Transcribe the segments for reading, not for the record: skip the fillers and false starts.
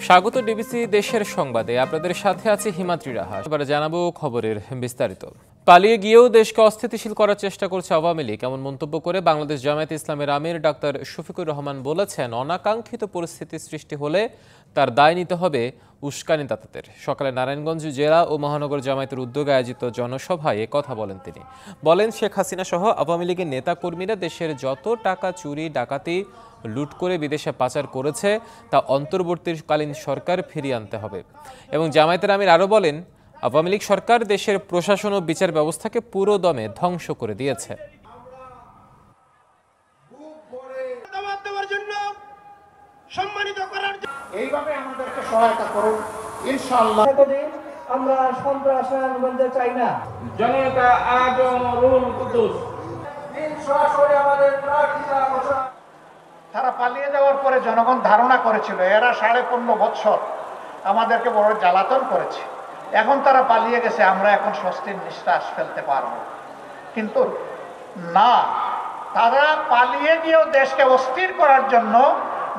স্বাগত ডিবিসি দেশের সংবাদে আপনাদের সাথে আছে হিমাদ্রি রাহা। এবারে জানাবো খবরের বিস্তারিত। পালিয়ে গিয়েও দেশকে অস্থিতিশীল করার চেষ্টা করছে আওয়ামী লীগ, এমন মন্তব্য করে বাংলাদেশ জামায়াতে ইসলামের আমির ডাক্তার শফিকুর রহমান বলেছেন, অনাকাঙ্ক্ষিত পরিস্থিতি সৃষ্টি হলে তার দায় নিতে হবে উস্কানিদাতাদের। সকালে নারায়ণগঞ্জ জেলা ও মহানগর জামায়াতের উদ্যোগে আয়োজিত জনসভায় কথা বলেন তিনি। বলেন, শেখ হাসিনা সহ আওয়ামী লীগের নেতাকর্মীরা দেশের যত টাকা চুরি ডাকাতি লুট করে বিদেশে পাচার করেছে তা অন্তর্বর্তীকালীন সরকার ফিরিয়ে আনতে হবে। এবং জামায়াতের আমির আরও বলেন, আওয়ামী লীগ সরকার দেশের প্রশাসন ও বিচার ব্যবস্থাকে পুরো দমে ধ্বংস করে দিয়েছে। এইভাবে আমাদেরকে সহায়তা করুন ইনশাআল্লাহ। আমরা সন্ত্রাস চাই না। জনতা আজম রুল কুদুস সরাসরি আমাদের প্রার্থীরা ঘোষণা। তারা পালিয়ে যাওয়ার পরে জনগণ ধারণা করেছিল এরা 15.5 বছর আমাদেরকে বড় জ্বালাতন করেছে, এখন তারা পালিয়ে গেছে, আমরা এখন স্বস্তির নিঃশ্বাস ফেলতে পারবো। কিন্তু না, তারা পালিয়ে গিয়েও দেশকে অস্থির করার জন্য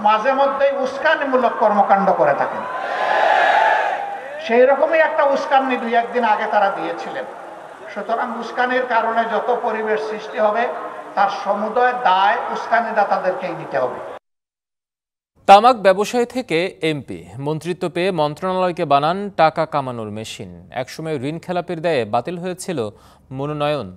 মাঝে মধ্যেই উস্কানিমূলক কর্মকাণ্ড করে থাকেন। সেই রকমই একটা উস্কানি 2-1 দিন আগে তারা দিয়েছিলেন। সুতরাং উস্কানির কারণে যত পরিবেশ সৃষ্টি হবে তার সমুদয় দায় উস্কানিদাতাদেরকেই নিতে হবে। তামাক ব্যবসায়ী থেকে এমপি, মন্ত্রিত্ব পেয়ে মন্ত্রণালয়কে বানান টাকা কামানোর মেশিন। একসময় ঋণ খেলাপির দায়ে বাতিল হয়েছিল মনোনয়ন।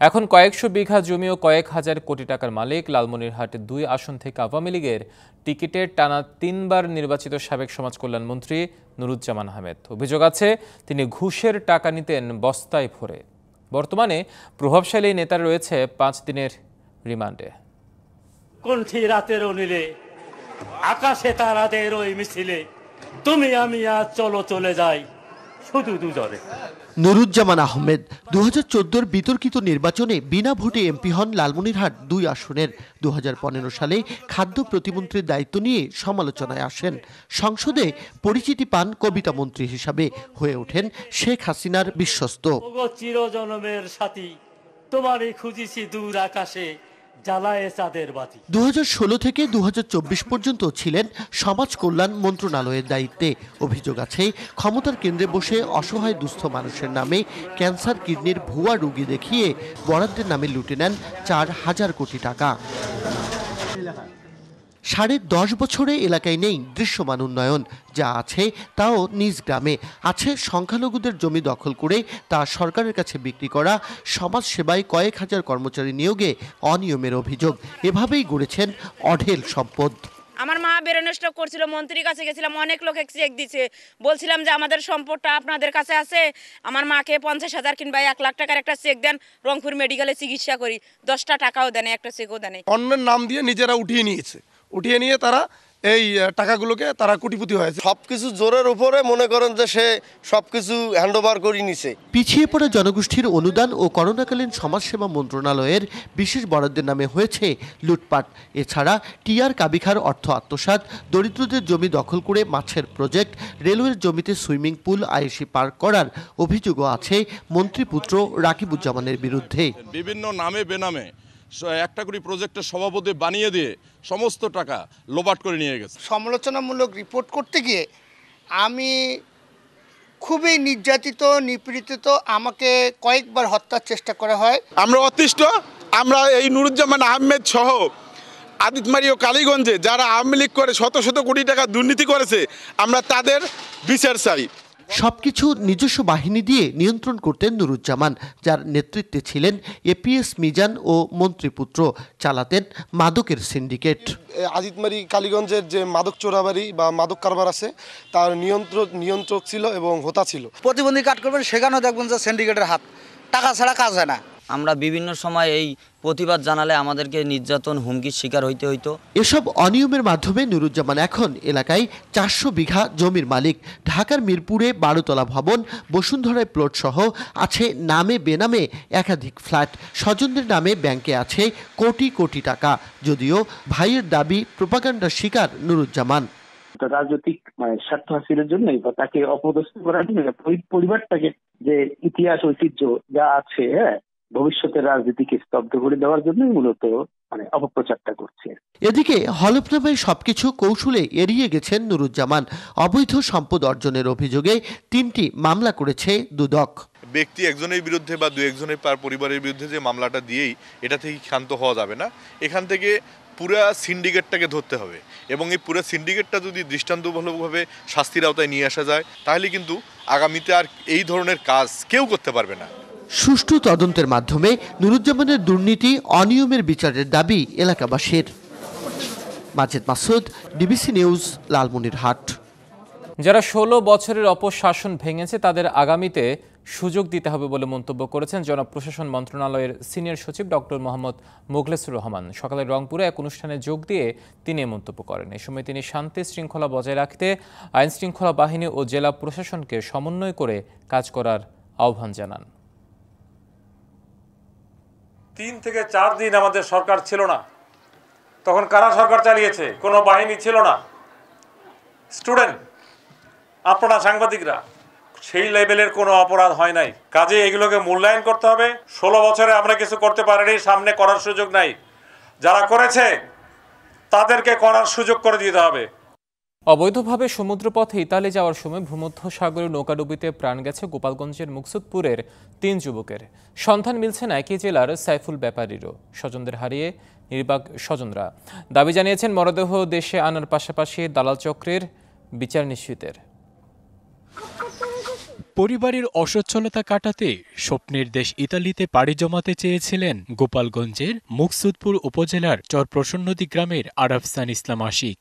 এখন কয়েকশো বিঘা জমি ও কয়েক হাজার কোটি টাকার মালিক। লালমনিরহাটে 2 আসন থেকে আওয়ামী লীগের টিকিটে টানা 3 বার নির্বাচিত সাবেক সমাজ কল্যাণ মন্ত্রী নুরুজ্জামান আহমেদ। অভিযোগ আছে, তিনি ঘুষের টাকা নিতেন বস্তায় ভরে। বর্তমানে প্রভাবশালী নেতার রয়েছে 5 দিনের রিমান্ডে। কণ্ঠী রাতের অনিলে, আকাশে তারাদের ওই মিছিলে, তুমি আমি আজ চলো চলে যাই শুধু দুজনে। নুরুজ্জামান আহমেদ 2014 বিতর্কিত নির্বাচনে বিনা ভোটে এমপি হন লালমনিরহাট 2 আসনের। 2015 সালে খাদ্য প্রতিমন্ত্রীর দায়িত্ব নিয়ে সমালোচনায় আসেন। সংসদে পরিচিতি পান কবিতা মন্ত্রী হিসাবে, হয়ে ওঠেন শেখ হাসিনার বিশ্বস্ত। চিরজনমের সাথী, তোমারই খুঁজিছি দূর আকাশে, জ্বালায় চাঁদের বাতি। 2016 থেকে 2024 পর্যন্ত ছিলেন সমাজ কল্যাণ মন্ত্রণালয়ের দায়িত্বে। অভিযোগ আছে, ক্ষমতার কেন্দ্রে বসে অসহায় দুস্থ মানুষের নামে ক্যান্সার কিডনির ভুয়া রোগী দেখিয়ে বরাদ্দের নামে লুটে নেন 4,000 কোটি টাকা। 10.5 বছরে এলাকায় নেই দৃশ্যমান উন্নয়ন। যা আছে তাও নিজ গ্রামে। আছে সংখ্যালঘুদের জমি দখল করে তা সরকারের কাছে বিক্রি করা, সমাজ সেবায় কয়েক হাজার কর্মচারী নিয়োগে অনিয়মের অভিযোগ। এভাবেই গড়েছেন অঢেল সম্পদ। আমার মা ব্রেন স্ট্রোক করছিল, মন্ত্রীর কাছে গেছিলাম, অনেক লোক চেক দিছে, বলছিলাম যে আমাদের সম্পদটা আপনাদের কাছে আছে, আমার মাকে 50,000 কিংবা 1 লাখ টাকার একটা চেক দেন, রংপুর মেডিকেলে চিকিৎসা করি, 10টা টাকাও দেন, একটা চেকও দেন। অন্যের নাম দিয়ে নিজেরা উঠিয়ে নিয়ে তারা এই টাকাগুলোকে তারা কোটিপতি হয়েছে। সবকিছু জোরের উপরে মনে করেন যে সে সবকিছু হ্যান্ডওভার করে নিছে। পিছিয়ে পড়া জনগোষ্ঠীর অনুদান ও করোনাকালীন সমাজসেবা মন্ত্রণালয়ের বিশেষ বরাদ্দের নামে হয়েছে লুটপাট। এছাড়া টিআর কাবিখার অর্থ আত্মসাৎ, দরিদ্রদের জমি দখল করে মাছের প্রজেক্ট, রেলওয়ের জমিতে সুইমিং পুল, আইএসি পার্ক করার অভিযোগও আছে মন্ত্রীপুত্র রাকিবুজ্জামানের বিরুদ্ধে। বিভিন্ন নামে বেনামে একটা করে প্রজেক্টের সভাপতি বানিয়ে দিয়ে সমস্ত টাকা লোপাট করে নিয়ে গেছে। সমালোচনামূলক রিপোর্ট করতে গিয়ে আমি খুবই নির্যাতিত, নিপীড়িত, আমাকে কয়েকবার হত্যার চেষ্টা করা হয়। আমরা অতিষ্ঠ। আমরা এই নুরুজ্জামান আহমেদ সহ আদিতমারি ও কালীগঞ্জে যারা আওয়ামী লীগ করে শত শত কোটি টাকা দুর্নীতি করেছে, আমরা তাদের বিচার চাই। সবকিছু নিজস্ব বাহিনী দিয়ে নিয়ন্ত্রণ করতেন নুরুজ্জামান, যার নেতৃত্বে ছিলেন এপিএস মিজান ও মন্ত্রীপুত্র। চালাতেন মাদকের সিন্ডিকেট। আজিতমারি কালীগঞ্জের যে মাদক চোরাবাড়ি বা মাদক কারবার আছে তার নিয়ন্ত্রক ছিল এবং হোতা ছিল। প্রতিবন্ধী কাট করবেন, সেখানেও দেখবেন যে সিন্ডিকেটের হাত, টাকা ছাড়া কাজ হয় না। আমরা বিভিন্ন সময় এই প্রতিবাদ জানালে আমাদেরকে নির্যাতন, হুমকির শিকার হইতে হইতো। এসব অনিয়মের মাধ্যমে নুরুজ্জামান এখন এলাকায় 400 বিঘা জমির মালিক। ঢাকার মিরপুরে 12 তলা ভবন, বসুন্ধরায় প্লট সহ আছে নামে বেনামে একাধিক ফ্ল্যাট। স্বজনদের নামে ব্যাংকে আছে কোটি কোটি টাকা। যদিও ভাইয়ের দাবি প্রোপাগান্ডার শিকার নুরুজ্জামান। রাজনৈতিক স্বার্থ হাসিলের জন্য বা তাকে অপদস্থ করার জন্য পরিবারটাকে যে ইতিহাস ঐতিহ্য যা আছে, ভবিষ্যতের রাজনীতিকে স্তব্ধ করে দেওয়ার জন্যই মূলত অপপ্রচারটা করছে। এদিকে হলফনামায় সবকিছু কৌশলে এড়িয়ে গেছেন নুরুজ্জামান। অবৈধ সম্পদ অর্জনের অভিযোগে 3টি মামলা করেছে দুদক। ব্যক্তি একজনের বিরুদ্ধে বা দু একজনের পরিবারের বিরুদ্ধে যে মামলাটা দিয়েই এটা থেকে ক্ষান্ত হওয়া যাবে না। এখান থেকে পুরা সিন্ডিকেটটাকে ধরতে হবে এবং এই পুরো সিন্ডিকেটটা যদি দৃষ্টান্তমূলকভাবে শাস্তির আওতায় নিয়ে আসা যায় তাহলে কিন্তু আগামীতে আর এই ধরনের কাজ কেউ করতে পারবে না। সুষ্ঠু তদন্তের মাধ্যমে নুরুজ্জামানের দুর্নীতি অনিয়মের বিচারের দাবি এলাকাবাসীর। Majed Masud, DBC news, Lalmonirhat. যারা 16 বছরের অপশাসন ভেঙেছে তাদের আগামীতে সুযোগ দিতে হবে বলে মন্তব্য করেছেন জনপ্রশাসন মন্ত্রণালয়ের সিনিয়র সচিব ডক্টর মোহাম্মদ মোখলেসুর রহমান। সকালে রংপুরে এক অনুষ্ঠানে যোগ দিয়ে তিনি এ মন্তব্য করেন। এ সময় তিনি শান্তি শৃঙ্খলা বজায় রাখতে আইন শৃঙ্খলা বাহিনী ও জেলা প্রশাসনকে সমন্বয় করে কাজ করার আহ্বান জানান। 3 থেকে 4 দিন আমাদের সরকার ছিল না, তখন কারা সরকার চালিয়েছে? কোনো বাহিনী ছিল না। স্টুডেন্ট, আপনারা সাংবাদিকরা, সেই লেভেলের কোনো অপরাধ হয় নাই। কাজে এগুলোকে মূল্যায়ন করতে হবে। 16 বছরে আমরা কিছু করতে পারিনি, সামনে করার সুযোগ নাই। যারা করেছে তাদেরকে করার সুযোগ করে দিতে হবে। অবৈধভাবে সমুদ্রপথে ইতালি যাওয়ার সময় ভূমধ্যসাগরে নৌকাডুবিতে প্রাণ গেছে গোপালগঞ্জের মুকসুদপুরের 3 যুবকের। সন্ধান মিলছে না একই জেলার সাইফুল ব্যাপারীরও। স্বজনদের হারিয়ে নির্বাক স্বজনরা দাবি জানিয়েছেন মরদেহ দেশে আনার পাশাপাশি দালাল চক্রের বিচার নিশ্চিতের। পরিবারের অসচ্ছলতা কাটাতে স্বপ্নের দেশ ইতালিতে পাড়ি জমাতে চেয়েছিলেন গোপালগঞ্জের মুকসুদপুর উপজেলার চরপ্রসন্নদী গ্রামের আরাফসান ইসলাম আশিক।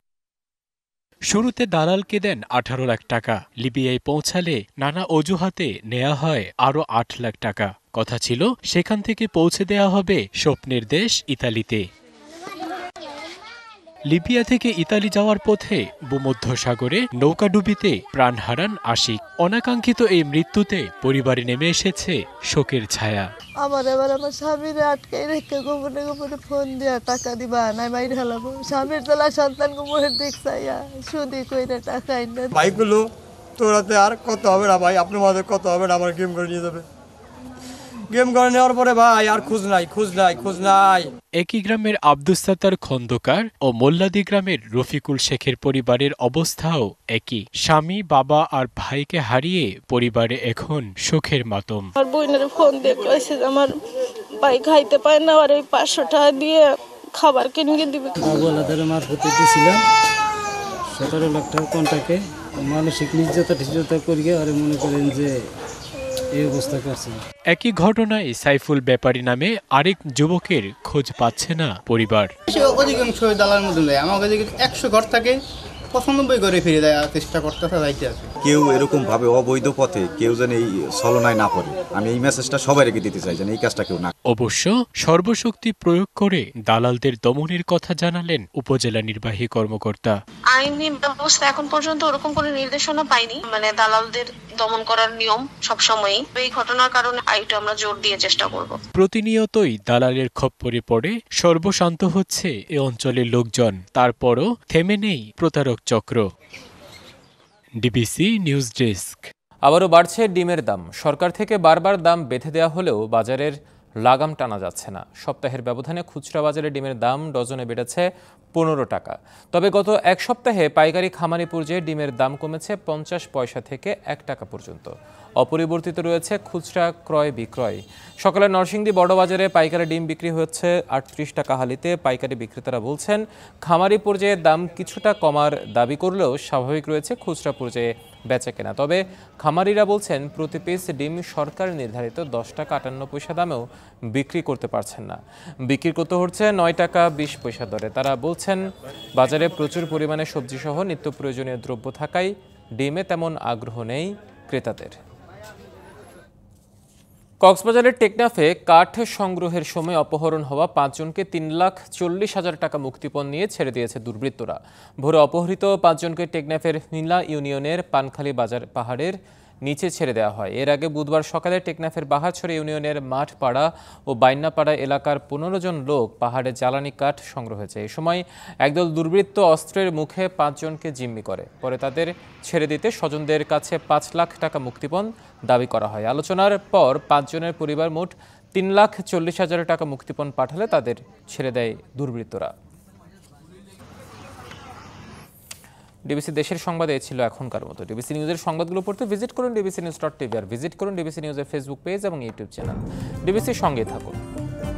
শুরুতে দালালকে দেন 18 লাখ টাকা। লিবিয়ায় পৌঁছালে নানা অজুহাতে নেওয়া হয় আরও 8 লাখ টাকা। কথা ছিল সেখান থেকে পৌঁছে দেয়া হবে স্বপ্নের দেশ ইতালিতে। লিবিয়া থেকে ইতালি যাওয়ার পথে ভূমধ্যসাগরে নৌকাডুবিতে প্রাণ হারান আশিক। অনাকাঙ্ক্ষিত এই মৃত্যুতে পরিবারে নেমে এসেছে শোকের ছায়া। আমার স্বামীরে আটকাই রেখে গোপনে গোপনে ফোন দিয়া টাকা দিবা নাই মাইর হালাবো। স্বামীর তোলা সন্তান গোপনের দিক চাইয়া সুদি কইরা টাকা আইনা ভাইগুলো তোরাতে আর কত হবে না ভাই, আপনার মাঝে কত হবে না, আমার গেম করে নিয়ে যাবে। গেম করে নেওয়ার পরে ভাই আর খোঁজ নাই। একই গ্রামের আব্দুস সাত্তার খন্দকার ও মোল্লাদি গ্রামের রফিকুল শেখের পরিবারের অবস্থাও একই। স্বামী, বাবা আর ভাইকে হারিয়ে পরিবারে এখন শোকের মাতম। আমার বোনের ফোন দিয়ে কইছে যে আমার ভাই খাইতে পায় না, আর ওই 500 টাকা দিয়ে খাবার কিনে দিবে। আবুলাদের মারফতে দিয়েছিলাম 17 লাখ টাকা কন্টাকে। মানসিক নির্যাতন করিয়ে আর মনে করেন যে এই অবস্থা করছে। একই ঘটনায় সাইফুল ব্যাপারী নামে আরেক যুবকের খোঁজ পাচ্ছে না পরিবার। অধিকাংশ দালালের মধ্যে আমাকে 100 ঘর থাকে 95 ঘরে ফিরে দেওয়ার চেষ্টা করতেছে, যাইতে আছে। কেউ এরকম ভাবে অবৈধ পথে কেউ যেন এই ছলনায় না পড়ে, আমি এই মেসেজটা সবাই রেখে দিতে চাই যেন এই কাজটা কেউ না। অবশ্য সর্বশক্তি প্রয়োগ করে দালালদের দমনের কথা জানালেন উপজেলা নির্বাহী কর্মকর্তা। আইনি ব্যবস্থা এখন পর্যন্ত ওরকম কোনো নির্দেশনা পাইনি, দালালদের দমন করার নিয়ম সবসময়ই। এই ঘটনার কারণে আইটা আমরা জোর দিয়ে চেষ্টা করব। প্রতিনিয়তই দালালের খপ্পরে পড়ে সর্বশান্ত হচ্ছে এ অঞ্চলের লোকজন, তারপরও থেমে নেই প্রতারক চক্র। DBC news desk. আবারও বাড়ছে ডিমের দাম। সরকার থেকে বারবার দাম বেঁধে দেওয়া হলেও বাজারের লাগাম টানা যাচ্ছে না। সপ্তাহের ব্যবধানে খুচরা বাজারে ডিমের দাম ডজনে বেড়েছে 15 টাকা। তবে গত এক সপ্তাহে পাইকারি খামারি পর্যায়ে ডিমের দাম কমেছে 50 পয়সা থেকে 1 টাকা পর্যন্ত। অপরিবর্তিত রয়েছে খুচরা ক্রয় বিক্রয়। সকালে নরসিংদী বড় বাজারে পাইকারি ডিম বিক্রি হচ্ছে 38 টাকা হালিতে। পাইকারি বিক্রেতারা বলছেন খামারি পর্যায়ে দাম কিছুটা কমার দাবি করলেও স্বাভাবিক রয়েছে খুচরা পর্যায়ে বেচাকেনা। তবে খামারিরা বলছেন প্রতি পিস ডিম সরকার নির্ধারিত 10 টাকা 58 পয়সা দামেও বিক্রি করতে পারছেন না, বিক্রি করতে হচ্ছে 9 টাকা 20 পয়সা দরে। তারা বলছেন বাজারে প্রচুর পরিমাণে সবজি সহ নিত্য প্রয়োজনীয় দ্রব্য থাকায় ডিমে তেমন আগ্রহ নেই ক্রেতাদের। কক্সবাজারের টেকনাফে কাঠ সংগ্রহের সময় অপহরণ হওয়া 5 জনকে 3,40,000 টাকা মুক্তিপণ নিয়ে ছেড়ে দিয়েছে দুর্বৃত্তরা। ভোরে অপহৃত 5 জনকে টেকনাফের নীলা ইউনিয়নের পানখালী বাজার পাহাড়ের নিচে ছেড়ে দেওয়া হয়। এর আগে বুধবার সকালে টেকনাফের বাহারছড়ি ইউনিয়নের মাঠপাড়া ও বাইন্নাপাড়া এলাকার 15 জন লোক পাহাড়ে জ্বালানি কাঠ সংগ্রহ হয়েছে। এই সময় একদল দুর্বৃত্ত অস্ত্রের মুখে 5 জনকে জিম্মি করে। পরে তাদের ছেড়ে দিতে স্বজনদের কাছে 5 লাখ টাকা মুক্তিপণ দাবি করা হয়। আলোচনার পর 5 জনের পরিবার মোট 3,40,000 টাকা মুক্তিপণ পাঠালে তাদের ছেড়ে দেয় দুর্বৃত্তরা। ডিবিসি দেশের সংবাদে ছিল এখনকার মতো। ডিবিসি নিউজের সংবাদগুলো পড়তে ভিজিট করুন dbcnews.tv আর ভিজিট করুন ডিবিসি নিউজের ফেসবুক পেজ এবং ইউটিউব চ্যানেল। ডিবিসির সঙ্গে থাকুন।